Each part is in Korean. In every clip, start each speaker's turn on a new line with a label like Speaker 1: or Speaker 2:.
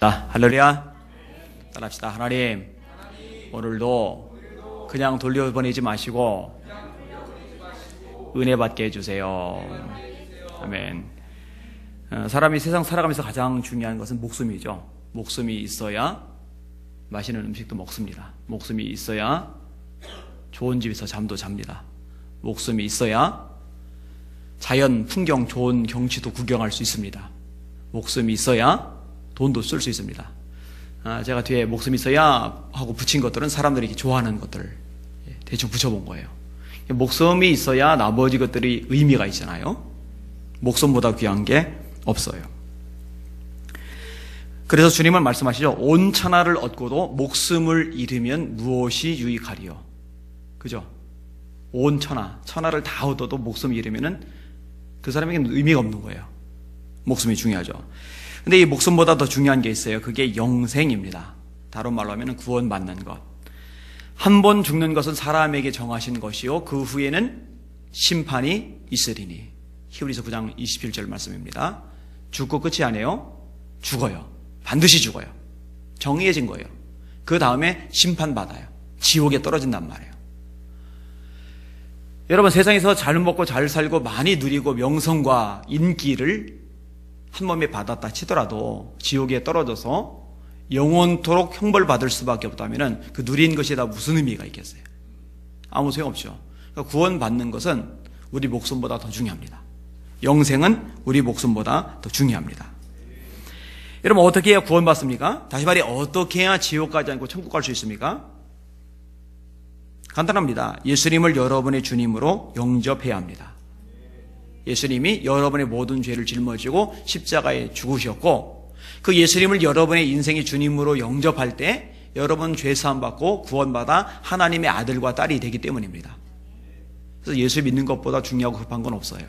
Speaker 1: 할렐루야. 따라합시다. 하나님, 오늘도 그냥 돌려보내지 마시고 은혜 받게 해주세요. 아멘. 사람이 세상 살아가면서 가장 중요한 것은 목숨이죠. 목숨이 있어야 맛있는 음식도 먹습니다. 목숨이 있어야 좋은 집에서 잠도 잡니다. 목숨이 있어야 자연 풍경 좋은 경치도 구경할 수 있습니다. 목숨이 있어야 돈도 쓸 수 있습니다. 제가 뒤에 목숨이 있어야 하고 붙인 것들은 사람들이 좋아하는 것들 대충 붙여본 거예요. 목숨이 있어야 나머지 것들이 의미가 있잖아요. 목숨보다 귀한 게 없어요. 그래서 주님은 말씀하시죠. 온 천하를 얻고도 목숨을 잃으면 무엇이 유익하리요? 그죠? 온 천하를 다 얻어도 목숨을 잃으면 그 사람에게는 의미가 없는 거예요. 목숨이 중요하죠. 근데 이 목숨보다 더 중요한 게 있어요. 그게 영생입니다. 다른 말로 하면 구원받는 것. 한 번 죽는 것은 사람에게 정하신 것이요 그 후에는 심판이 있으리니. 히브리서 9장 27절 말씀입니다. 죽고 끝이 아니에요. 죽어요. 반드시 죽어요. 정해진 거예요. 그 다음에 심판받아요. 지옥에 떨어진단 말이에요. 여러분, 세상에서 잘 먹고 잘 살고 많이 누리고 명성과 인기를 한 몸에 받았다 치더라도 지옥에 떨어져서 영원토록 형벌받을 수밖에 없다면 그 누린 것이 다 무슨 의미가 있겠어요? 아무 소용없죠. 그러니까 구원받는 것은 우리 목숨보다 더 중요합니다. 영생은 우리 목숨보다 더 중요합니다. 여러분, 어떻게 해야 구원받습니까? 다시 말해, 어떻게 해야 지옥 가지 않고 천국 갈 수 있습니까? 간단합니다. 예수님을 여러분의 주님으로 영접해야 합니다. 예수님이 여러분의 모든 죄를 짊어지고 십자가에 죽으셨고, 그 예수님을 여러분의 인생의 주님으로 영접할 때 여러분 죄사함 받고 구원받아 하나님의 아들과 딸이 되기 때문입니다. 그래서 예수 믿는 것보다 중요하고 급한 건 없어요.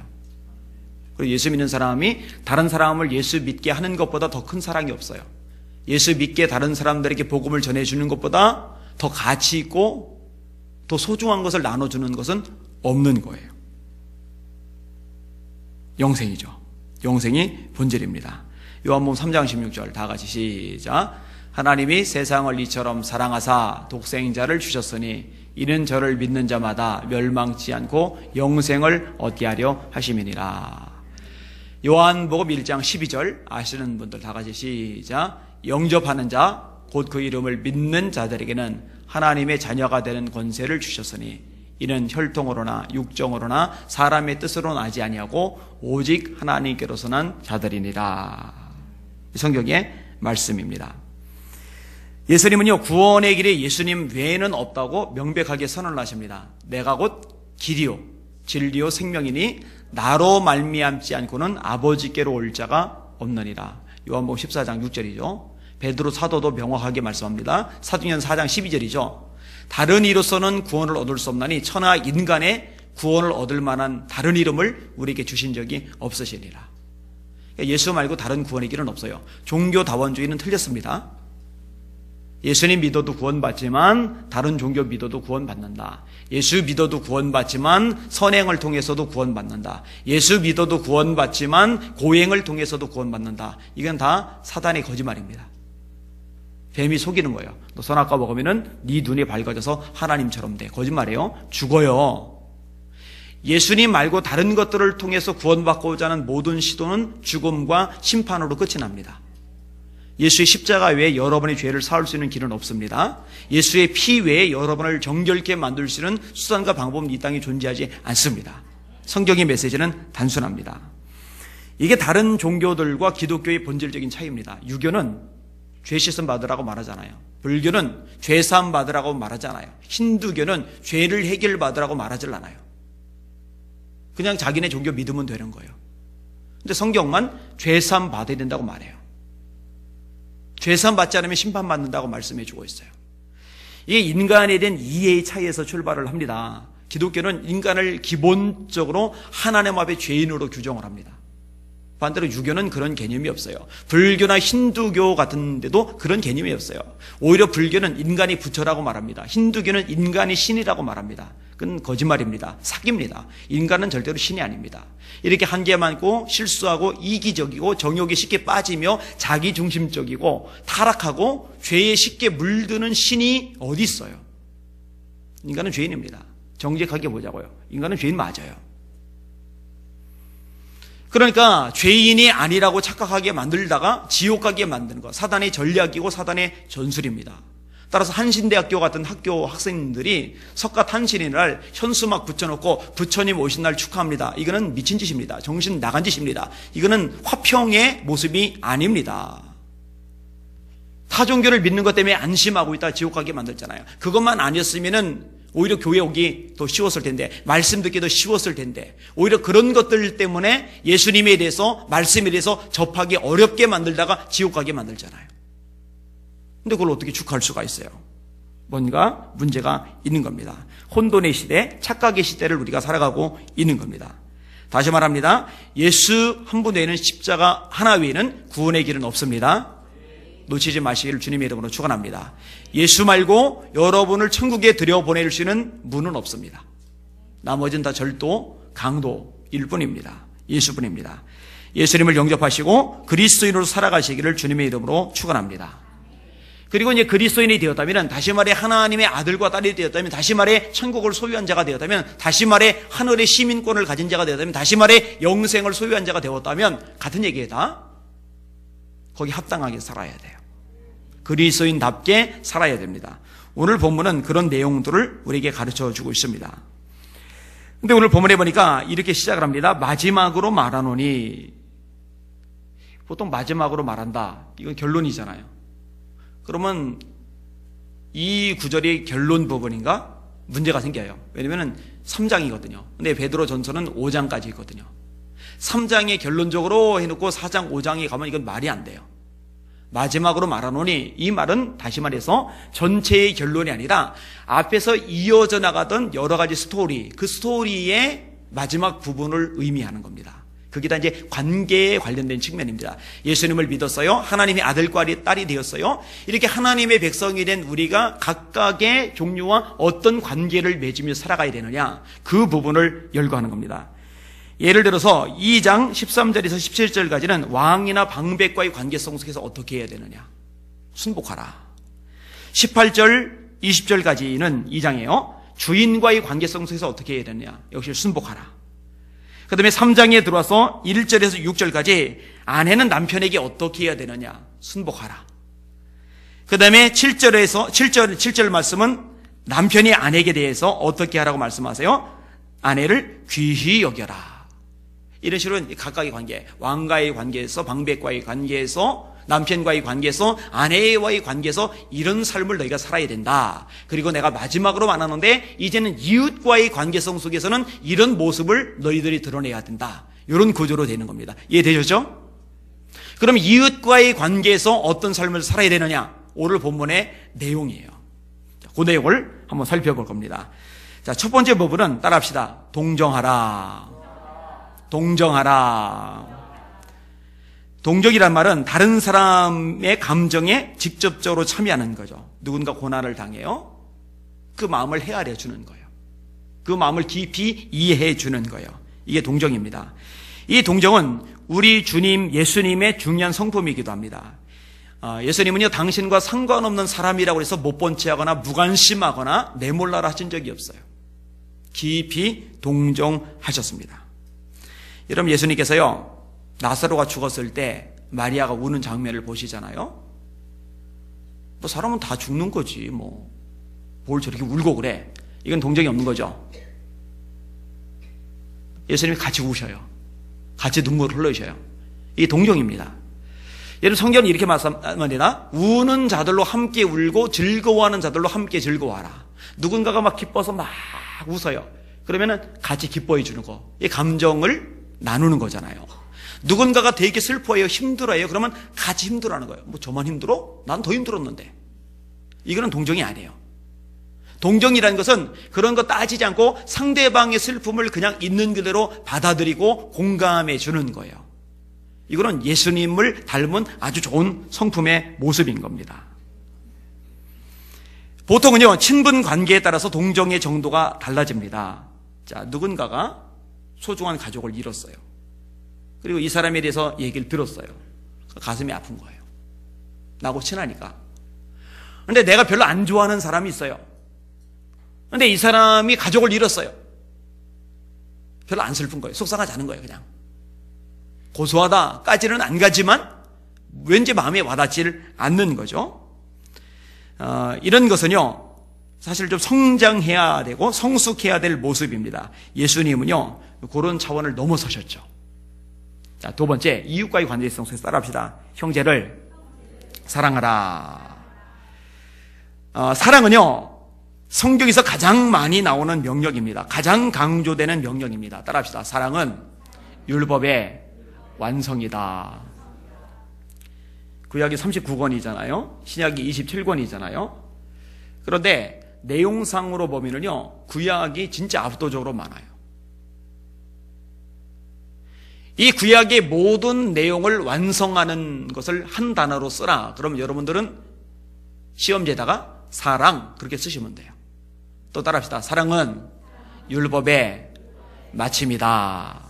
Speaker 1: 그리고 예수 믿는 사람이 다른 사람을 예수 믿게 하는 것보다 더 큰 사랑이 없어요. 예수 믿게 다른 사람들에게 복음을 전해주는 것보다 더 가치 있고 더 소중한 것을 나눠주는 것은 없는 거예요. 영생이죠. 영생이 본질입니다. 요한복음 3장 16절 다 같이 시작. 하나님이 세상을 이처럼 사랑하사 독생자를 주셨으니 이는 저를 믿는 자마다 멸망치 않고 영생을 얻게 하려 하심이니라. 요한복음 1장 12절 아시는 분들 다 같이 시작. 영접하는 자 곧 그 이름을 믿는 자들에게는 하나님의 자녀가 되는 권세를 주셨으니 이는 혈통으로나 육정으로나 사람의 뜻으로 나지 아니하고 오직 하나님께로서 난 자들이니라. 성경의 말씀입니다. 예수님은요, 구원의 길에 예수님 외에는 없다고 명백하게 선언을 하십니다. 내가 곧 길이요 진리요 생명이니 나로 말미암지 않고는 아버지께로 올 자가 없느니라. 요한복음 14장 6절이죠. 베드로 사도도 명확하게 말씀합니다. 사도행전 4장 12절이죠. 다른 이로서는 구원을 얻을 수 없나니 천하 인간의 구원을 얻을 만한 다른 이름을 우리에게 주신 적이 없으시니라. 예수 말고 다른 구원의 길은 없어요. 종교다원주의는 틀렸습니다. 예수님 믿어도 구원받지만 다른 종교 믿어도 구원받는다. 예수 믿어도 구원받지만 선행을 통해서도 구원받는다. 예수 믿어도 구원받지만 고행을 통해서도 구원받는다. 이건 다 사단의 거짓말입니다. 뱀이 속이는 거예요. 너 선악과 먹으면은 네 눈이 밝아져서 하나님처럼 돼. 거짓말이에요. 죽어요. 예수님 말고 다른 것들을 통해서 구원받고자 하는 모든 시도는 죽음과 심판으로 끝이 납니다. 예수의 십자가 외에 여러분의 죄를 사할 수 있는 길은 없습니다. 예수의 피 외에 여러분을 정결케 만들 수 있는 수단과 방법은 이 땅에 존재하지 않습니다. 성경의 메시지는 단순합니다. 이게 다른 종교들과 기독교의 본질적인 차이입니다. 유교는 죄 씻음 받으라고 말하잖아요. 불교는 죄 사함 받으라고 말하잖아요. 힌두교는 죄를 해결 받으라고 말하질 않아요. 그냥 자기네 종교 믿으면 되는 거예요. 근데 성경만 죄 사함 받아야 된다고 말해요. 죄 사함 받지 않으면 심판받는다고 말씀해 주고 있어요. 이게 인간에 대한 이해의 차이에서 출발을 합니다. 기독교는 인간을 기본적으로 하나님 앞에 죄인으로 규정을 합니다. 반대로 유교는 그런 개념이 없어요. 불교나 힌두교 같은 데도 그런 개념이 없어요. 오히려 불교는 인간이 부처라고 말합니다. 힌두교는 인간이 신이라고 말합니다. 그건 거짓말입니다. 사기입니다. 인간은 절대로 신이 아닙니다. 이렇게 한계 많고 실수하고 이기적이고 정욕에 쉽게 빠지며 자기중심적이고 타락하고 죄에 쉽게 물드는 신이 어디 있어요? 인간은 죄인입니다. 정직하게 보자고요. 인간은 죄인 맞아요. 그러니까 죄인이 아니라고 착각하게 만들다가 지옥 가게 만드는 것, 사단의 전략이고 사단의 전술입니다. 따라서 한신대학교 같은 학교 학생들이 석가탄신일 날 현수막 붙여놓고 부처님 오신 날 축하합니다. 이거는 미친 짓입니다. 정신 나간 짓입니다. 이거는 화평의 모습이 아닙니다. 타 종교를 믿는 것 때문에 안심하고 있다 지옥 가게 만들잖아요. 그것만 아니었으면은 오히려 교회 오기 더 쉬웠을 텐데, 말씀 듣기 더 쉬웠을 텐데, 오히려 그런 것들 때문에 예수님에 대해서, 말씀에 대해서 접하기 어렵게 만들다가 지옥 가게 만들잖아요. 근데 그걸 어떻게 축하할 수가 있어요? 뭔가 문제가 있는 겁니다. 혼돈의 시대, 착각의 시대를 우리가 살아가고 있는 겁니다. 다시 말합니다. 예수 한 분 외에는, 십자가 하나 외에는 구원의 길은 없습니다. 놓치지 마시기를 주님의 이름으로 축원합니다. 예수 말고 여러분을 천국에 들여보낼 수 있는 문은 없습니다. 나머지는 다 절도, 강도일 뿐입니다. 예수뿐입니다. 예수님을 영접하시고 그리스도인으로 살아가시기를 주님의 이름으로 축원합니다. 그리고 이제 그리스도인이 되었다면, 다시 말해 하나님의 아들과 딸이 되었다면, 다시 말해 천국을 소유한 자가 되었다면, 다시 말해 하늘의 시민권을 가진 자가 되었다면, 다시 말해 영생을 소유한 자가 되었다면, 같은 얘기다. 거기 합당하게 살아야 돼요. 그리스도인답게 살아야 됩니다. 오늘 본문은 그런 내용들을 우리에게 가르쳐주고 있습니다. 근데 오늘 본문에 보니까 이렇게 시작을 합니다. 마지막으로 말하노니. 보통 마지막으로 말한다, 이건 결론이잖아요. 그러면 이 구절이 결론 부분인가? 문제가 생겨요. 왜냐면 3장이거든요. 근데 베드로 전서는 5장까지 있거든요. 3장에 결론적으로 해놓고 4장, 5장에 가면 이건 말이 안 돼요. 마지막으로 말하노니, 이 말은 다시 말해서 전체의 결론이 아니라 앞에서 이어져 나가던 여러 가지 스토리, 그 스토리의 마지막 부분을 의미하는 겁니다. 그게 다 이제 관계에 관련된 측면입니다. 예수님을 믿었어요. 하나님의 아들과 딸이 되었어요. 이렇게 하나님의 백성이 된 우리가 각각의 종류와 어떤 관계를 맺으며 살아가야 되느냐, 그 부분을 열거하는 겁니다. 예를 들어서 2장 13절에서 17절까지는 왕이나 방백과의 관계성 속에서 어떻게 해야 되느냐, 순복하라. 18절 20절까지는 2장이에요. 주인과의 관계성 속에서 어떻게 해야 되느냐, 역시 순복하라. 그 다음에 3장에 들어와서 1절에서 6절까지 아내는 남편에게 어떻게 해야 되느냐, 순복하라. 그 다음에 7절 말씀은 남편이 아내에게 대해서 어떻게 하라고 말씀하세요? 아내를 귀히 여겨라. 이런 식으로 각각의 관계, 왕과의 관계에서, 방백과의 관계에서, 남편과의 관계에서, 아내와의 관계에서 이런 삶을 너희가 살아야 된다. 그리고 내가 마지막으로 말하는데, 이제는 이웃과의 관계성 속에서는 이런 모습을 너희들이 드러내야 된다. 이런 구조로 되는 겁니다. 이해되셨죠? 그럼 이웃과의 관계에서 어떤 삶을 살아야 되느냐? 오늘 본문의 내용이에요. 그 내용을 한번 살펴볼 겁니다. 자, 첫 번째 부분은 따라합시다. 동정하라. 동정하라. 동정이란 말은 다른 사람의 감정에 직접적으로 참여하는 거죠. 누군가 고난을 당해요. 그 마음을 헤아려 주는 거예요. 그 마음을 깊이 이해해 주는 거예요. 이게 동정입니다. 이 동정은 우리 주님 예수님의 중요한 성품이기도 합니다. 예수님은요, 당신과 상관없는 사람이라고 해서 못 본 체하거나 무관심하거나 내몰라라 하신 적이 없어요. 깊이 동정하셨습니다. 여러분, 예수님께서요, 나사로가 죽었을 때 마리아가 우는 장면을 보시잖아요. 뭐 사람은 다 죽는 거지, 뭘 저렇게 울고 그래. 이건 동정이 없는 거죠. 예수님이 같이 우셔요. 같이 눈물을 흘러주셔요. 이게 동정입니다. 여러분, 성경은 이렇게 말씀합니다. 우는 자들로 함께 울고 즐거워하는 자들로 함께 즐거워하라. 누군가가 막 기뻐서 막 웃어요. 그러면은 같이 기뻐해 주는 거. 이 감정을 나누는 거잖아요. 누군가가 되게 슬퍼해요, 힘들어해요. 그러면 같이 힘들어하는 거예요. 저만 힘들어? 난 더 힘들었는데. 이거는 동정이 아니에요. 동정이라는 것은 그런 거 따지지 않고 상대방의 슬픔을 그냥 있는 그대로 받아들이고 공감해 주는 거예요. 이거는 예수님을 닮은 아주 좋은 성품의 모습인 겁니다. 보통은요, 친분 관계에 따라서 동정의 정도가 달라집니다. 자, 누군가가 소중한 가족을 잃었어요. 그리고 이 사람에 대해서 얘기를 들었어요. 가슴이 아픈 거예요. 나하고 친하니까. 근데 내가 별로 안 좋아하는 사람이 있어요. 근데 이 사람이 가족을 잃었어요. 별로 안 슬픈 거예요. 속상하지 않은 거예요, 그냥. 고소하다까지는 안 가지만 왠지 마음에 와닿지를 않는 거죠. 이런 것은요, 사실 좀 성장해야 되고 성숙해야 될 모습입니다. 예수님은요, 그런 차원을 넘어서셨죠. 자, 두 번째, 이웃과의 관계성 속에서 따라합시다. 형제를 사랑하라. 사랑은요, 성경에서 가장 많이 나오는 명령입니다. 가장 강조되는 명령입니다. 따라합시다. 사랑은 율법의 완성이다. 구약이 39권이잖아요. 신약이 27권이잖아요. 그런데 내용상으로 보면은요, 구약이 진짜 압도적으로 많아요. 이 구약의 모든 내용을 완성하는 것을 한 단어로 쓰라. 그럼 여러분들은 시험지에다가 사랑 그렇게 쓰시면 돼요. 또 따라합시다. 사랑은 율법의 마침이다.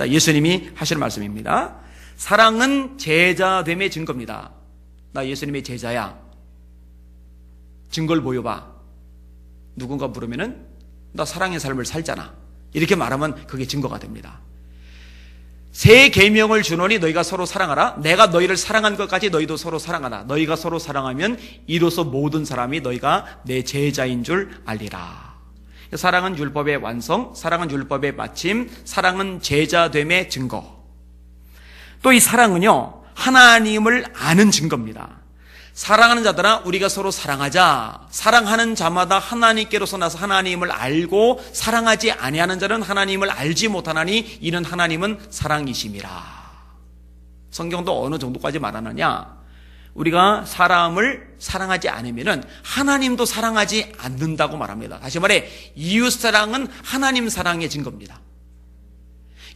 Speaker 1: 예수님이 하시는 말씀입니다. 사랑은 제자됨의 증거입니다. 나 예수님의 제자야. 증거를 보여봐. 누군가 물으면은 나 사랑의 삶을 살잖아. 이렇게 말하면 그게 증거가 됩니다. 새 계명을 주노니 너희가 서로 사랑하라. 내가 너희를 사랑한 것까지 너희도 서로 사랑하라. 너희가 서로 사랑하면 이로써 모든 사람이 너희가 내 제자인 줄 알리라. 사랑은 율법의 완성, 사랑은 율법의 마침, 사랑은 제자됨의 증거. 또 이 사랑은요, 하나님을 아는 증거입니다. 사랑하는 자들아 우리가 서로 사랑하자. 사랑하는 자마다 하나님께로서 나서 하나님을 알고 사랑하지 아니하는 자는 하나님을 알지 못하나니 이는 하나님은 사랑이심이라. 성경도 어느 정도까지 말하느냐? 우리가 사람을 사랑하지 않으면은 하나님도 사랑하지 않는다고 말합니다. 다시 말해 이웃사랑은 하나님 사랑의 증거입니다.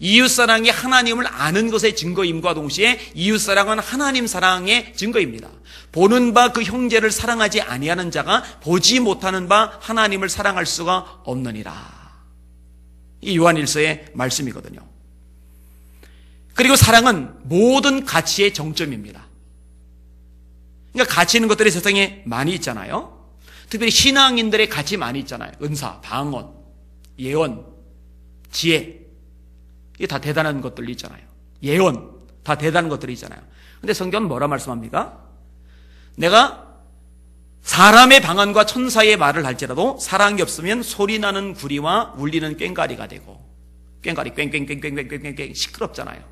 Speaker 1: 이웃사랑이 하나님을 아는 것의 증거임과 동시에 이웃사랑은 하나님 사랑의 증거입니다. 보는 바 그 형제를 사랑하지 아니하는 자가 보지 못하는 바 하나님을 사랑할 수가 없느니라. 이 요한일서의 말씀이거든요. 그리고 사랑은 모든 가치의 정점입니다. 그러니까 가치 있는 것들이 세상에 많이 있잖아요. 특별히 신앙인들의 가치 많이 있잖아요. 은사, 방언, 예언, 지혜. 이게 다 대단한 것들이 있잖아요. 예언, 다 대단한 것들이 있잖아요. 근데 성경은 뭐라 말씀합니까? 내가 사람의 방언과 천사의 말을 할지라도 사랑이 없으면 소리나는 구리와 울리는 꽹과리가 되고, 꽹과리 꽹꽹꽹꽹꽹꽹 시끄럽잖아요.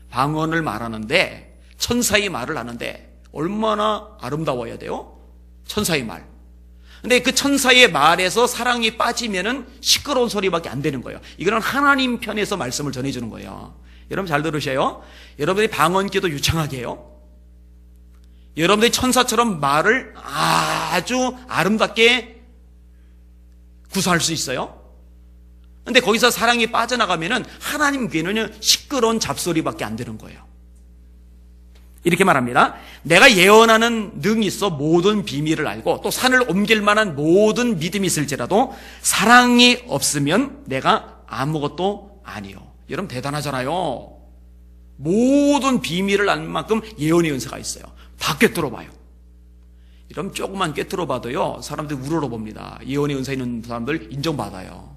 Speaker 1: 방언을 말하는데, 천사의 말을 하는데 얼마나 아름다워야 돼요? 천사의 말. 근데 그 천사의 말에서 사랑이 빠지면은 시끄러운 소리밖에 안 되는 거예요. 이거는 하나님 편에서 말씀을 전해주는 거예요. 여러분 잘 들으셔요. 여러분들이 방언기도 유창하게 해요. 여러분들이 천사처럼 말을 아주 아름답게 구사할 수 있어요. 근데 거기서 사랑이 빠져나가면은 하나님 귀에는 시끄러운 잡소리밖에 안 되는 거예요. 이렇게 말합니다. 내가 예언하는 능이 있어 모든 비밀을 알고 또 산을 옮길 만한 모든 믿음이 있을지라도 사랑이 없으면 내가 아무것도 아니요. 여러분 대단하잖아요. 모든 비밀을 알 만큼 예언의 은사가 있어요. 다 꿰뚫어 봐요. 이러면 조금만 꿰뚫어 봐도요, 사람들이 우러러봅니다. 예언의 은사 있는 사람들 인정받아요.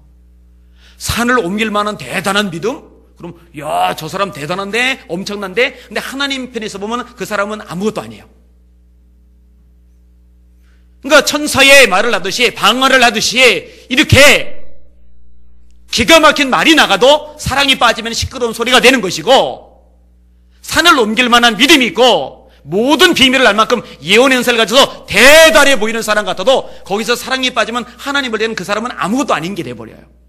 Speaker 1: 산을 옮길 만한 대단한 믿음? 그럼 야, 저 사람 대단한데, 엄청난데, 근데 하나님 편에서 보면 그 사람은 아무것도 아니에요. 그러니까 천사의 말을 하듯이, 방언을 하듯이 이렇게 기가 막힌 말이 나가도 사랑이 빠지면 시끄러운 소리가 되는 것이고, 산을 옮길 만한 믿음이 있고 모든 비밀을 알 만큼 예언의 은사를 가져서 대단해 보이는 사람 같아도 거기서 사랑이 빠지면 하나님을 대는 그 사람은 아무것도 아닌 게 돼버려요.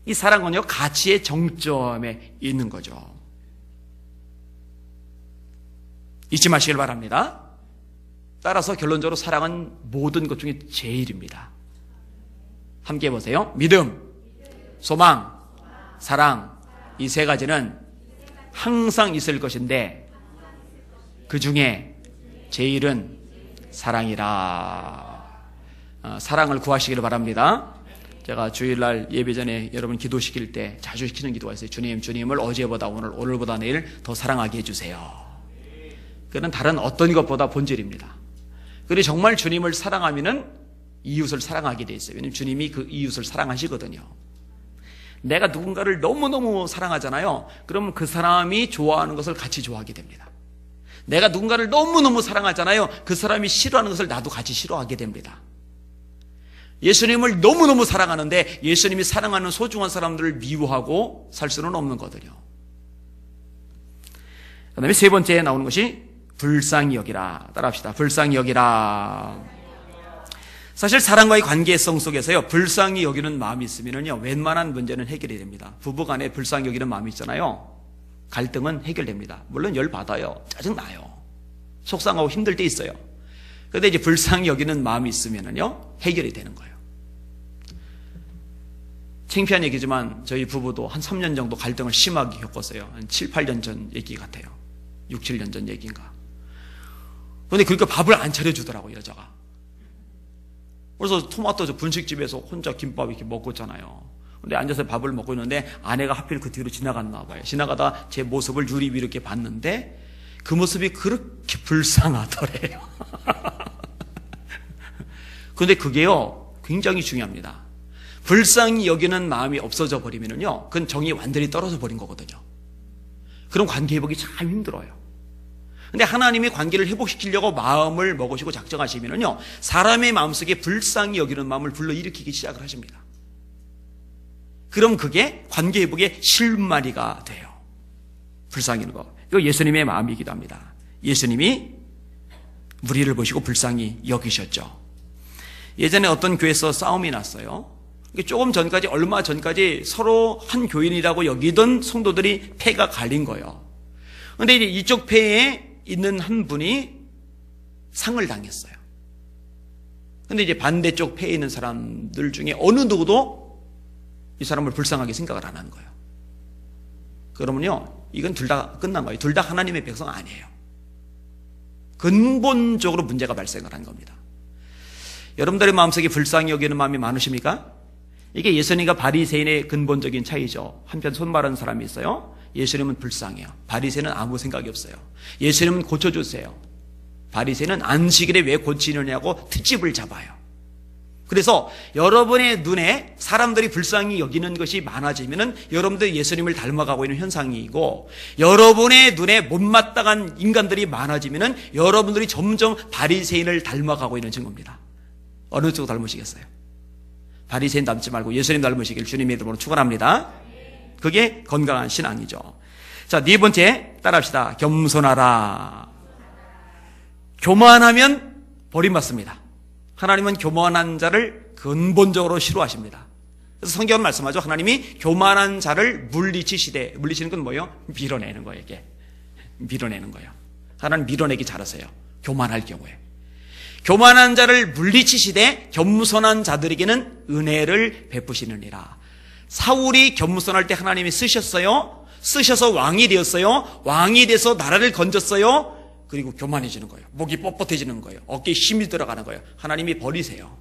Speaker 1: 이 사랑은요, 가치의 정점에 있는 거죠. 잊지 마시길 바랍니다. 따라서 결론적으로 사랑은 모든 것 중에 제일입니다. 함께 해보세요. 믿음, 소망, 사랑, 이 세 가지는 항상 있을 것인데 그 중에 제일은 사랑이라. 사랑을 구하시기를 바랍니다. 제가 주일날 예배 전에 여러분 기도시킬 때 자주 시키는 기도가 있어요. 주님을 어제보다 오늘보다 내일 더 사랑하게 해주세요. 그는 다른 어떤 것보다 본질입니다. 그리고 정말 주님을 사랑하면은 이웃을 사랑하게 돼 있어요. 왜냐하면 주님이 그 이웃을 사랑하시거든요. 내가 누군가를 너무너무 사랑하잖아요. 그러면 그 사람이 좋아하는 것을 같이 좋아하게 됩니다. 내가 누군가를 너무너무 사랑하잖아요. 그 사람이 싫어하는 것을 나도 같이 싫어하게 됩니다. 예수님을 너무너무 사랑하는데 예수님이 사랑하는 소중한 사람들을 미워하고 살 수는 없는 거거든요. 그 다음에 세 번째에 나오는 것이 불쌍히 여기라. 따라합시다. 불쌍히 여기라. 사실 사랑과의 관계성 속에서요, 불쌍히 여기는 마음이 있으면요, 웬만한 문제는 해결이 됩니다. 부부간에 불쌍히 여기는 마음이 있잖아요. 갈등은 해결됩니다. 물론 열받아요. 짜증나요. 속상하고 힘들 때 있어요. 그런데 이제 불쌍히 여기는 마음이 있으면요, 해결이 되는 거예요. 창피한 얘기지만 저희 부부도 한 3년 정도 갈등을 심하게 겪었어요. 한 7, 8년 전 얘기 같아요. 6, 7년 전 얘기인가. 그런데 그러니까 밥을 안 차려주더라고요, 여자가. 그래서 토마토 분식집에서 혼자 김밥 이렇게 먹고 있잖아요. 근데 앉아서 밥을 먹고 있는데 아내가 하필 그 뒤로 지나갔나 봐요. 지나가다 제 모습을 유리 위로 이렇게 봤는데 그 모습이 그렇게 불쌍하더래요. 그런데 그게요, 굉장히 중요합니다. 불쌍히 여기는 마음이 없어져 버리면요, 그건 정이 완전히 떨어져 버린 거거든요. 그럼 관계 회복이 참 힘들어요. 근데 하나님이 관계를 회복시키려고 마음을 먹으시고 작정하시면요, 사람의 마음속에 불쌍히 여기는 마음을 불러일으키기 시작을 하십니다. 그럼 그게 관계 회복의 실마리가 돼요. 불쌍히 여기는 거. 이거 예수님의 마음이기도 합니다. 예수님이 무리를 보시고 불쌍히 여기셨죠. 예전에 어떤 교회에서 싸움이 났어요. 조금 전까지, 얼마 전까지 서로 한 교인이라고 여기던 성도들이 패가 갈린 거예요. 그런데 이제 이쪽 패에 있는 한 분이 상을 당했어요. 그런데 이제 반대쪽 패에 있는 사람들 중에 어느 누구도 이 사람을 불쌍하게 생각을 안 하는 거예요. 그러면요, 이건 둘 다 끝난 거예요. 둘 다 하나님의 백성 아니에요. 근본적으로 문제가 발생을 한 겁니다. 여러분들의 마음속에 불쌍히 여기는 마음이 많으십니까? 이게 예수님과 바리새인의 근본적인 차이죠. 한편 손 마른 사람이 있어요. 예수님은 불쌍해요. 바리새인은 아무 생각이 없어요. 예수님은 고쳐주세요. 바리새인은 안식일에 왜 고치느냐고 트집을 잡아요. 그래서 여러분의 눈에 사람들이 불쌍히 여기는 것이 많아지면은 여러분들이 예수님을 닮아가고 있는 현상이고, 여러분의 눈에 못마땅한 인간들이 많아지면은 여러분들이 점점 바리새인을 닮아가고 있는 증거입니다. 어느 쪽 닮으시겠어요? 바리새인 닮지 말고 예수님 닮으시길 주님의 이름으로 축원합니다. 그게 건강한 신앙이죠. 자, 네 번째 따라합시다. 겸손하라. 교만하면 버림받습니다. 하나님은 교만한 자를 근본적으로 싫어하십니다. 그래서 성경은 말씀하죠. 하나님이 교만한 자를 물리치시되, 물리치는 건 뭐예요? 밀어내는 거예요. 이게 밀어내는 거예요. 하나님 밀어내기 잘하세요. 교만할 경우에. 교만한 자를 물리치시되 겸손한 자들에게는 은혜를 베푸시느니라. 사울이 겸손할 때 하나님이 쓰셨어요. 쓰셔서 왕이 되었어요. 왕이 돼서 나라를 건졌어요. 그리고 교만해지는 거예요. 목이 뻣뻣해지는 거예요. 어깨에 힘이 들어가는 거예요. 하나님이 버리세요.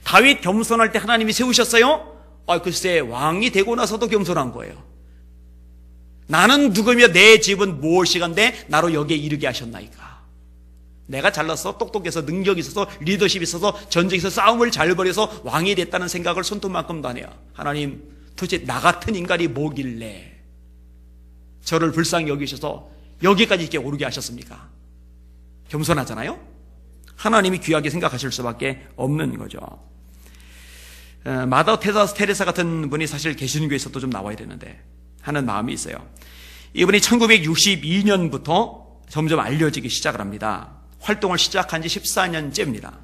Speaker 1: 다윗 겸손할 때 하나님이 세우셨어요. 글쎄, 왕이 되고 나서도 겸손한 거예요. 나는 누구며 내 집은 무엇이간데 나로 여기에 이르게 하셨나이까. 내가 잘났어, 똑똑해서, 능력이 있어서, 리더십이 있어서, 전쟁에서 싸움을 잘 벌여서 왕이 됐다는 생각을 손톱만큼도 안 해요. 하나님, 도대체 나 같은 인간이 뭐길래 저를 불쌍히 여기셔서 여기까지 이렇게 오르게 하셨습니까? 겸손하잖아요? 하나님이 귀하게 생각하실 수밖에 없는 거죠. 마더 테레사 같은 분이 사실 개신교에서도 좀 나와야 되는데 하는 마음이 있어요. 이분이 1962년부터 점점 알려지기 시작을 합니다. 활동을 시작한 지 14년째입니다.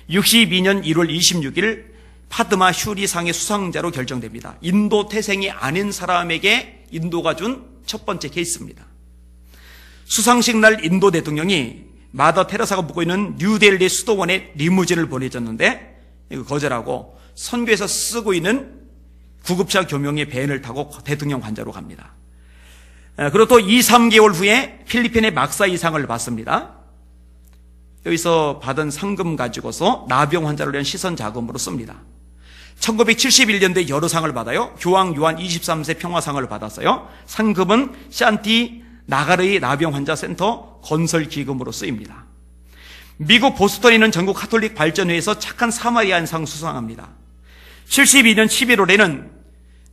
Speaker 1: 62년 1월 26일 파드마 슈리상의 수상자로 결정됩니다. 인도 태생이 아닌 사람에게 인도가 준 첫 번째 케이스입니다. 수상식 날 인도 대통령이 마더 테레사가 묵고 있는 뉴델리 수도원에 리무진을 보내줬는데 이거 거절하고 선교에서 쓰고 있는 구급차 교명의 밴을 타고 대통령 관저로 갑니다. 그리고 또 2, 3개월 후에 필리핀의 막사 이상을 받습니다. 여기서 받은 상금 가지고서 나병 환자를 위한 시선 자금으로 씁니다. 1971년도에 여러 상을 받아요. 교황 요한 23세 평화상을 받았어요. 상금은 샨티 나가르이 나병 환자 센터 건설 기금으로 쓰입니다. 미국 보스턴에 있는 전국 카톨릭 발전회에서 착한 사마리안상 수상합니다. 72년 11월에는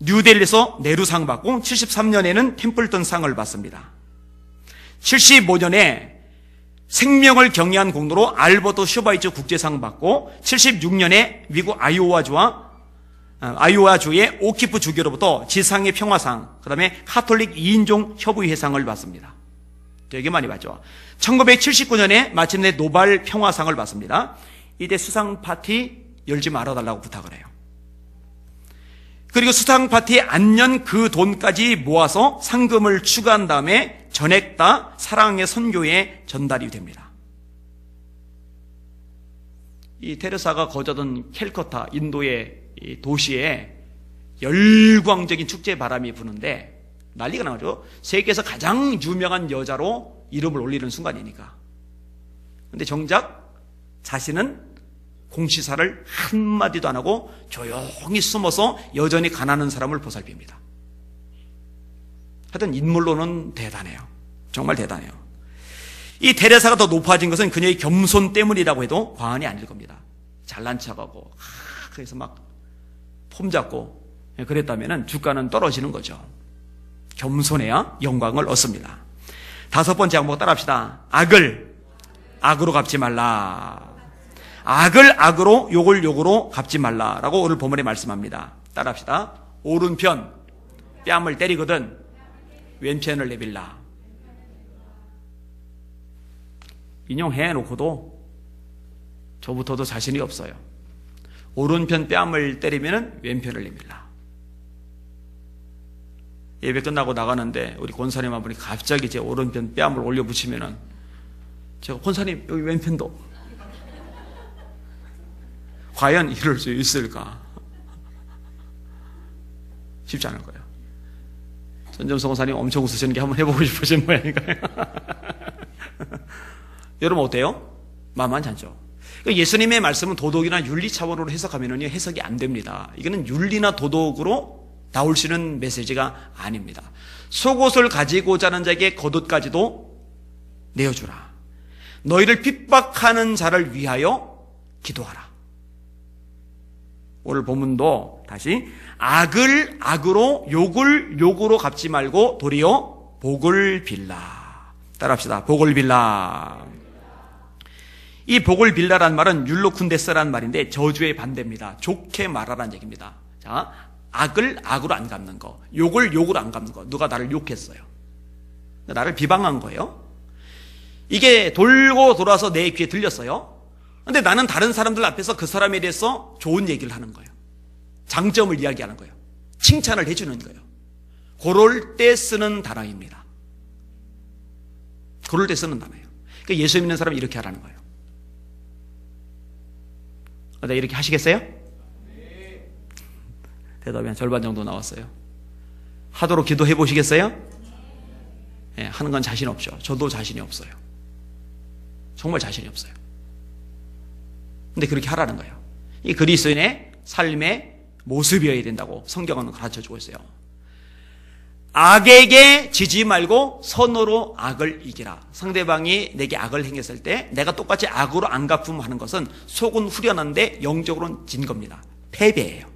Speaker 1: 뉴델리에서 네루상 받고 73년에는 템플턴 상을 받습니다. 75년에 생명을 경외한 공로로 알버토 슈바이츠 국제상 받고 76년에 미국 아이오와주의 오키프 주교로부터 지상의 평화상, 그 다음에 카톨릭 2인종 협의회상을 받습니다. 되게 많이 받죠. 1979년에 마침내 노벨 평화상을 받습니다. 이때 수상 파티 열지 말아달라고 부탁을 해요. 그리고 수상 파티에 안년 그 돈까지 모아서 상금을 추가한 다음에 전액 다 사랑의 선교에 전달이 됩니다. 이 테레사가 거주하던 캘커타, 인도의 도시에 열광적인 축제 바람이 부는데 난리가 나죠. 세계에서 가장 유명한 여자로 이름을 올리는 순간이니까. 근데 정작 자신은 공시사를 한마디도 안 하고 조용히 숨어서 여전히 가난한 사람을 보살핍니다. 하여튼 인물로는 대단해요. 정말 대단해요. 이 테레사가 더 높아진 것은 그녀의 겸손 때문이라고 해도 과언이 아닐 겁니다. 잘난 척하고 그래서 막 폼잡고 그랬다면 주가는 떨어지는 거죠. 겸손해야 영광을 얻습니다. 5번째 항목 따라합시다. 악을 악으로 갚지 말라. 악을 악으로 욕을 욕으로 갚지 말라라고 오늘 본문에 말씀합니다. 따라합시다. 오른편 뺨을 때리거든 왼편을 내빌라. 인용해놓고도 저부터도 자신이 없어요. 오른편 뺨을 때리면 왼편을 내밀라. 예배 끝나고 나가는데 우리 권사님 한 분이 갑자기 제 오른편 뺨을 올려 붙이면은 제가 권사님 여기 왼편도 과연 이럴 수 있을까? 쉽지 않을 거예요. 전점성 권사님 엄청 웃으시는 게 한번 해보고 싶으신 모양이니까요. 여러분 어때요? 만만치 않죠? 예수님의 말씀은 도덕이나 윤리 차원으로 해석하면 해석이 안 됩니다. 이거는 윤리나 도덕으로 나올 수 있는 메시지가 아닙니다. 속옷을 가지고자 하는 자에게 겉옷까지도 내어주라. 너희를 핍박하는 자를 위하여 기도하라. 오늘 본문도 다시 악을 악으로 욕을 욕으로 갚지 말고 도리어 복을 빌라. 따라합시다. 복을 빌라. 이 복을 빌라란 말은 율로쿤데스라는 말인데 저주의 반대입니다. 좋게 말하라는 얘기입니다. 자, 악을 악으로 안 갚는 거, 욕을 욕으로 안 갚는 거. 누가 나를 욕했어요. 나를 비방한 거예요. 이게 돌고 돌아서 내 귀에 들렸어요. 근데 나는 다른 사람들 앞에서 그 사람에 대해서 좋은 얘기를 하는 거예요. 장점을 이야기하는 거예요. 칭찬을 해주는 거예요. 그럴 때 쓰는 단어입니다. 그럴 때 쓰는 단어예요. 그러니까 예수 믿는 사람이 이렇게 하라는 거예요. 네, 이렇게 하시겠어요? 네. 대답이 한 절반 정도 나왔어요. 하도록 기도해 보시겠어요? 네, 하는 건 자신 없죠. 저도 자신이 없어요. 정말 자신이 없어요. 근데 그렇게 하라는 거예요. 이 그리스도인의 삶의 모습이어야 된다고 성경은 가르쳐주고 있어요. 악에게 지지 말고 선으로 악을 이기라. 상대방이 내게 악을 행했을 때 내가 똑같이 악으로 안 갚음하는 것은 속은 후련한데 영적으로는 진 겁니다. 패배예요.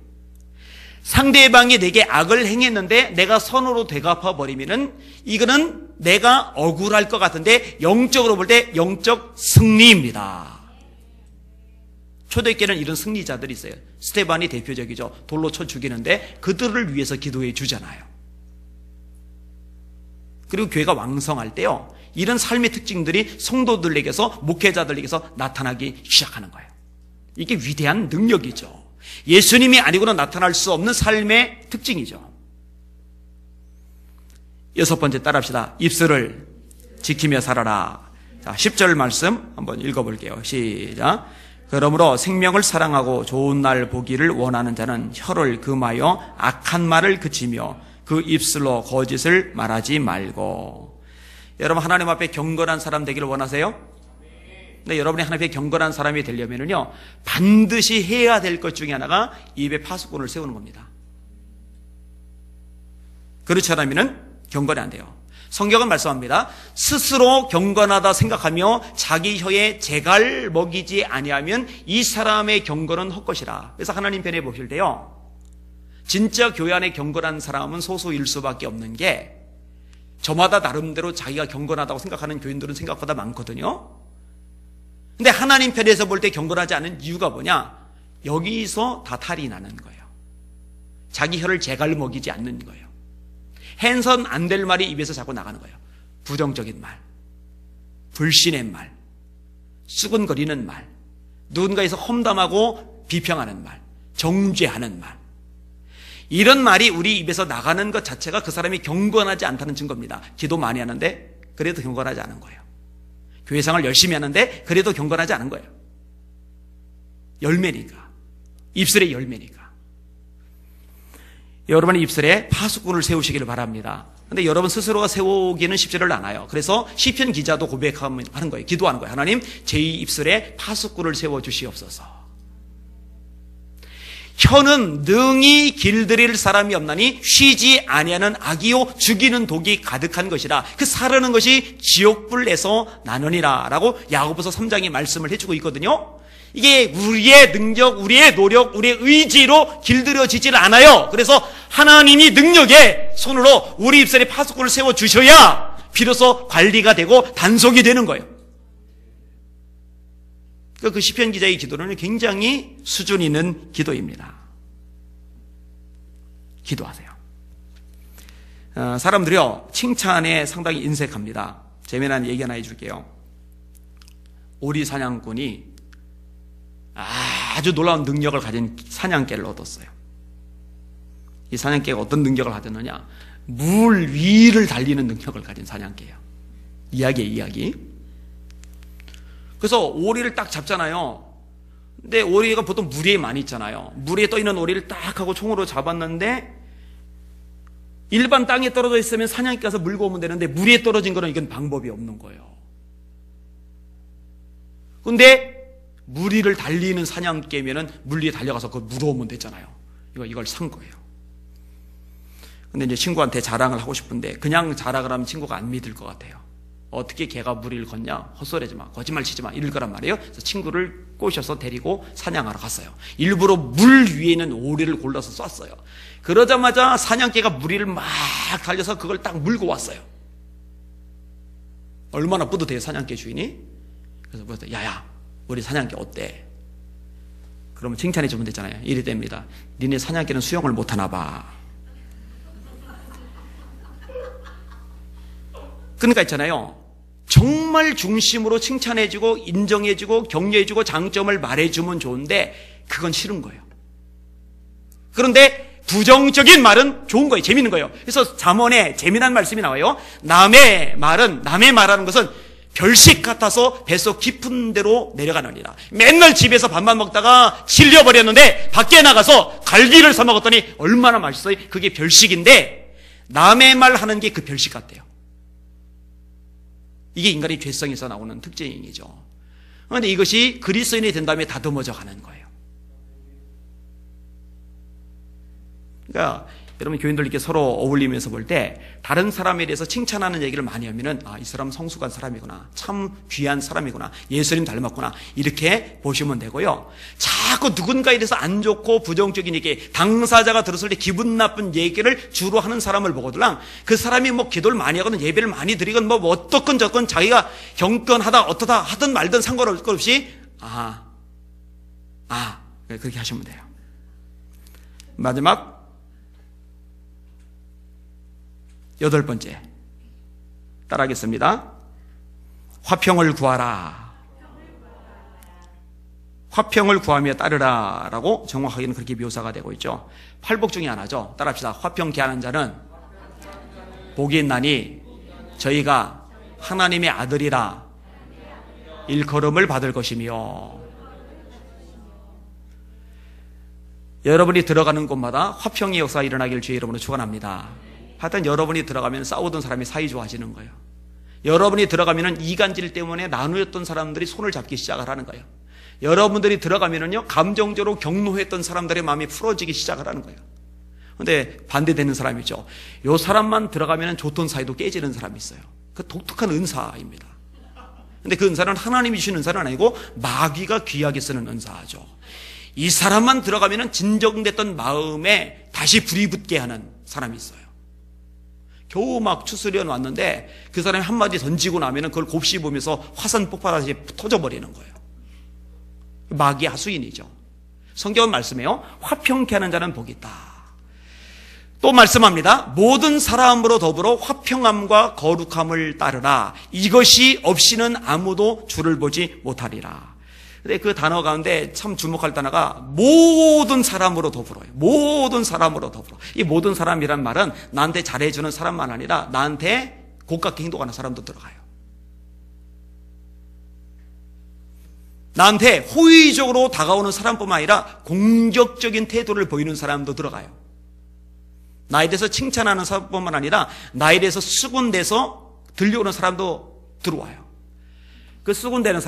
Speaker 1: 상대방이 내게 악을 행했는데 내가 선으로 되갚아 버리면은 이거는 내가 억울할 것 같은데 영적으로 볼 때 영적 승리입니다. 초대교회는 이런 승리자들이 있어요. 스테반이 대표적이죠. 돌로 쳐 죽이는데 그들을 위해서 기도해 주잖아요. 그리고 교회가 왕성할 때요, 이런 삶의 특징들이 성도들에게서, 목회자들에게서 나타나기 시작하는 거예요. 이게 위대한 능력이죠. 예수님이 아니고는 나타날 수 없는 삶의 특징이죠. 6번째 따라합시다. 입술을 지키며 살아라. 자, 10절 말씀 한번 읽어볼게요. 시작. 그러므로 생명을 사랑하고 좋은 날 보기를 원하는 자는 혀를 금하여 악한 말을 그치며 그 입술로 거짓을 말하지 말고. 여러분 하나님 앞에 경건한 사람 되기를 원하세요? 근데 여러분이 하나님의 경건한 사람이 되려면은요, 반드시 해야 될 것 중에 하나가 입에 파수꾼을 세우는 겁니다. 그렇지 않으면은 경건이 안 돼요. 성경은 말씀합니다. 스스로 경건하다 생각하며 자기 혀에 재갈 먹이지 아니하면 이 사람의 경건은 헛것이라. 그래서 하나님 편에 보실 때요, 진짜 교회 안에 경건한 사람은 소수일 수밖에 없는 게, 저마다 나름대로 자기가 경건하다고 생각하는 교인들은 생각보다 많거든요. 근데 하나님 편에서 볼 때 경건하지 않은 이유가 뭐냐? 여기서 다 탈이 나는 거예요. 자기 혀를 재갈 먹이지 않는 거예요. 해선 안 될 말이 입에서 자꾸 나가는 거예요. 부정적인 말, 불신의 말, 수근거리는 말, 누군가에서 험담하고 비평하는 말, 정죄하는 말, 이런 말이 우리 입에서 나가는 것 자체가 그 사람이 경건하지 않다는 증거입니다. 기도 많이 하는데 그래도 경건하지 않은 거예요. 교회생활 열심히 하는데 그래도 경건하지 않은 거예요. 열매니까, 입술의 열매니까. 여러분의 입술에 파수꾼을 세우시기를 바랍니다. 근데 여러분 스스로가 세우기는 쉽지를 않아요. 그래서 시편 기자도 고백하는 거예요. 기도하는 거예요. 하나님, 제 입술에 파수꾼을 세워주시옵소서. 혀는 능히 길들일 사람이 없나니 쉬지 아니하는 악이요 죽이는 독이 가득한 것이라. 그 사르는 것이 지옥불에서 나느니라 라고 야고보서 3장이 말씀을 해주고 있거든요. 이게 우리의 능력, 우리의 노력, 우리의 의지로 길들여지질 않아요. 그래서 하나님이 능력에 손으로 우리 입술에 파수꾼을 세워주셔야 비로소 관리가 되고 단속이 되는 거예요. 그 시편 기자의 기도는 굉장히 수준 있는 기도입니다. 기도하세요. 사람들이요, 칭찬에 상당히 인색합니다. 재미난 얘기 하나 해줄게요. 오리 사냥꾼이 아주 놀라운 능력을 가진 사냥개를 얻었어요. 이 사냥개가 어떤 능력을 가졌느냐? 물 위를 달리는 능력을 가진 사냥개예요. 이야기예요, 이야기. 그래서 오리를 딱 잡잖아요. 근데 오리가 보통 물 위에 많이 있잖아요. 물 위에 떠 있는 오리를 딱 하고 총으로 잡았는데, 일반 땅에 떨어져 있으면 사냥개 가서 물고 오면 되는데 물 위에 떨어진 거는 이건 방법이 없는 거예요. 근데 물 위를 달리는 사냥개면은 물 위에 달려가서 그걸 물어오면 되잖아요. 이걸 산 거예요. 근데 이제 친구한테 자랑을 하고 싶은데 그냥 자랑을 하면 친구가 안 믿을 것 같아요. 어떻게 개가 물 위를 걷냐? 헛소리하지 마, 거짓말 치지 마, 이럴 거란 말이에요. 그래서 친구를 꼬셔서 데리고 사냥하러 갔어요. 일부러 물 위에 있는 오리를 골라서 쐈어요. 그러자마자 사냥개가 물 위를 막 달려서 그걸 딱 물고 왔어요. 얼마나 뿌듯해요, 사냥개 주인이. 그래서 물었어요. 야야, 우리 사냥개 어때? 그러면 칭찬해 주면 되잖아요. 이래 됩니다. 니네 사냥개는 수영을 못하나 봐. 그러니까 있잖아요, 정말 중심으로 칭찬해주고 인정해주고 격려해주고 장점을 말해주면 좋은데 그건 싫은 거예요. 그런데 부정적인 말은 좋은 거예요. 재밌는 거예요. 그래서 잠언에 재미난 말씀이 나와요. 남의 말하는 것은 별식 같아서 뱃속 깊은 데로 내려가느니라. 맨날 집에서 밥만 먹다가 질려버렸는데 밖에 나가서 갈비를 사 먹었더니 얼마나 맛있어요. 그게 별식인데 남의 말 하는 게 그 별식 같대요. 이게 인간의 죄성에서 나오는 특징이죠. 그런데 이것이 그리스도인이 된 다음에 다듬어져 가는 거예요. 그러니까 여러분 교인들 이렇게 서로 어울리면서 볼 때 다른 사람에 대해서 칭찬하는 얘기를 많이 하면은 이 사람 성숙한 사람이구나, 참 귀한 사람이구나, 예수님 닮았구나, 이렇게 보시면 되고요. 자꾸 누군가에 대해서 안 좋고 부정적인 얘기, 당사자가 들었을 때 기분 나쁜 얘기를 주로 하는 사람을 보거든요. 그 사람이 뭐 기도를 많이 하거든, 예배를 많이 드리건 뭐 어떻건 저건 자기가 경건하다 어떠다 하든 말든 상관없이 그렇게 하시면 돼요. 마지막 8번째 따라하겠습니다. 화평을 구하라. 화평을 구하며 따르라 라고 정확하게는 그렇게 묘사가 되고 있죠. 팔복 중에 하나죠. 따라합시다. 화평 개하는 자는 복이 있나니 저희가 하나님의 아들이라 일컬음을 받을 것이며. 여러분이 들어가는 곳마다 화평의 역사가 일어나길 주의 이름으로 축원합니다. 하여튼 여러분이 들어가면 싸우던 사람이 사이 좋아지는 거예요. 여러분이 들어가면은 이간질 때문에 나누었던 사람들이 손을 잡기 시작을 하는 거예요. 여러분들이 들어가면은요, 감정적으로 경노했던 사람들의 마음이 풀어지기 시작을 하는 거예요. 근데 반대되는 사람이죠. 요 사람만 들어가면은 좋던 사이도 깨지는 사람이 있어요. 그 독특한 은사입니다. 근데 그 은사는 하나님이 주신 은사는 아니고 마귀가 귀하게 쓰는 은사죠. 이 사람만 들어가면은 진정됐던 마음에 다시 불이 붙게 하는 사람이 있어요. 겨우 막 추스려 놨는데 그 사람이 한마디 던지고 나면은 그걸 곱씹으면서 화산 폭발하듯이 터져버리는 거예요. 마귀의 하수인이죠. 성경은 말씀해요. 화평케 하는 자는 복이 있다. 또 말씀합니다. 모든 사람으로 더불어 화평함과 거룩함을 따르라. 이것이 없이는 아무도 주를 보지 못하리라. 근데 그 단어 가운데 참 주목할 단어가 모든 사람으로 더불어요. 모든 사람으로 더불어. 이 모든 사람이란 말은 나한테 잘해주는 사람만 아니라 나한테 고깝게 행동하는 사람도 들어가요. 나한테 호의적으로 다가오는 사람뿐만 아니라 공격적인 태도를 보이는 사람도 들어가요. 나에 대해서 칭찬하는 사람뿐만 아니라 나에 대해서 수군대서 들려오는 사람도 들어와요. 그 수군대는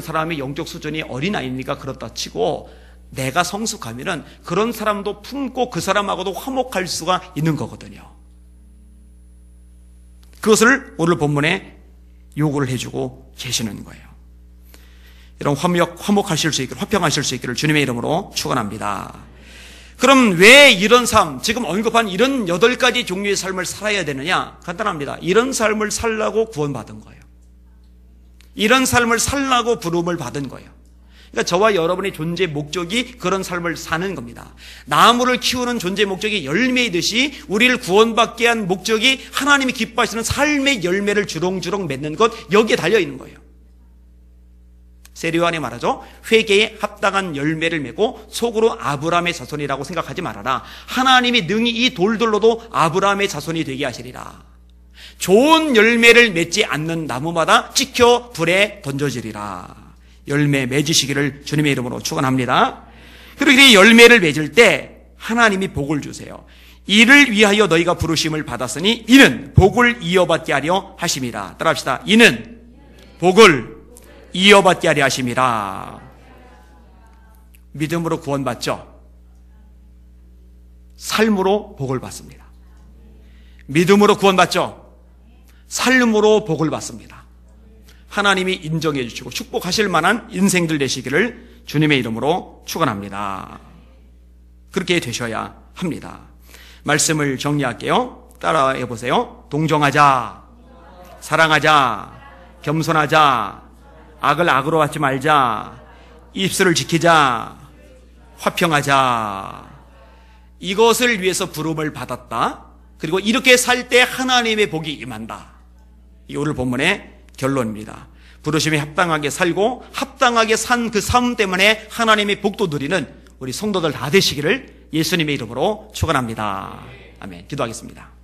Speaker 1: 사람이 영적 수준이 어린아이니까 그렇다 치고 내가 성숙하면은 그런 사람도 품고 그 사람하고도 화목할 수가 있는 거거든요. 그것을 오늘 본문에 요구를 해주고 계시는 거예요. 이런 화목하실 수 있기를, 화평하실 수 있기를 주님의 이름으로 축원합니다. 그럼 왜 이런 삶, 지금 언급한 이런 8가지 종류의 삶을 살아야 되느냐? 간단합니다. 이런 삶을 살라고 구원받은 거예요. 이런 삶을 살라고 부름을 받은 거예요. 그러니까 저와 여러분의 존재 목적이 그런 삶을 사는 겁니다. 나무를 키우는 존재 목적이 열매이듯이 우리를 구원받게 한 목적이 하나님이 기뻐하시는 삶의 열매를 주렁주렁 맺는 것, 여기에 달려있는 거예요. 세례요한이 말하죠. 회개에 합당한 열매를 맺고 속으로 아브라함의 자손이라고 생각하지 말아라. 하나님이 능히 이 돌들로도 아브라함의 자손이 되게 하시리라. 좋은 열매를 맺지 않는 나무마다 찍혀 불에 던져지리라. 열매 맺으시기를 주님의 이름으로 축원합니다. 그리고 이 열매를 맺을 때 하나님이 복을 주세요. 이를 위하여 너희가 부르심을 받았으니 이는 복을 이어받게 하려 하심이라. 따라합시다. 이는 복을 이어받게 하려 하심이라. 믿음으로 구원받죠. 삶으로 복을 받습니다. 믿음으로 구원받죠. 삶으로 복을 받습니다. 하나님이 인정해 주시고 축복하실 만한 인생들 되시기를 주님의 이름으로 축원합니다. 그렇게 되셔야 합니다. 말씀을 정리할게요. 따라해 보세요. 동정하자, 사랑하자, 겸손하자, 악을 악으로 받지 말자, 입술을 지키자, 화평하자. 이것을 위해서 부름을 받았다. 그리고 이렇게 살 때 하나님의 복이 임한다. 이 오늘 본문의 결론입니다. 부르심에 합당하게 살고 합당하게 산 그 삶 때문에 하나님의 복도 누리는 우리 성도들 다 되시기를 예수님의 이름으로 축원합니다. 아멘. 기도하겠습니다.